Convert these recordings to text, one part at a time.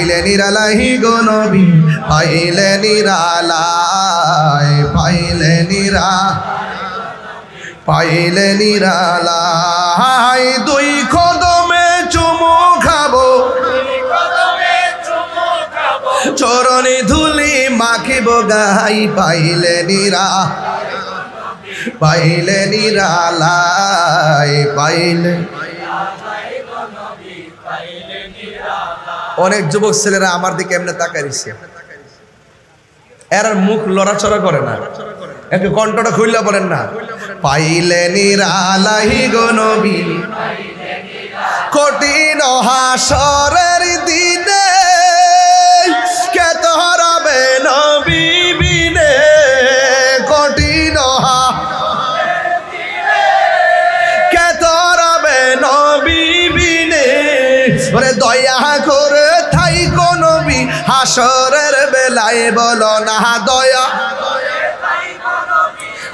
পাইলে নিরালাই গো নবী পাইলে নিরালাই পাইলে নিরালাই দুই কদমে চুমু খাবো চরণে ধুলি মাখিব গাই পাইলে নিরালাই অনেক যুবক ছেলেরা আমার দিকে এমনি তাকাইছে, এর মুখ লড়াচড়া করে না, একটু কণ্ঠটা খুললে বলেন না, পাইলে নিরালাই গো নবী কঠিন হাসরের দিনে কে তোরাবে নবী বিনে, কঠিন কে তোরাবে নবী বিনে, ওরে দয়া করে থাই গো নবী হাসরের বেলায় বলো না দয়া,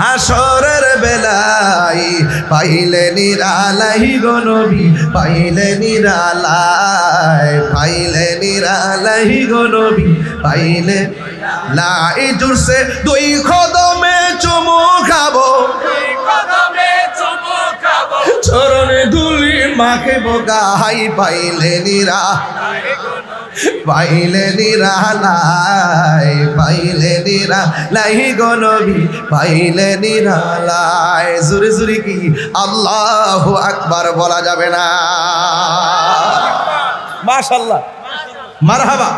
হাসরের বেলায় পাইলে নিরালাই গো নবী পাইলে নিরালাই গো নবী পাইলে লাই জুড়ছে দুই কদমে চুমু খাবো চরণে ধুলি মাখিব গাই পাইলে নিরালাই গো নবী পাইলে নিরালাই। জুরি জুরি কি আল্লাহু আকবার বলা যাবে না? মাশাআল্লাহ, মারহাবা।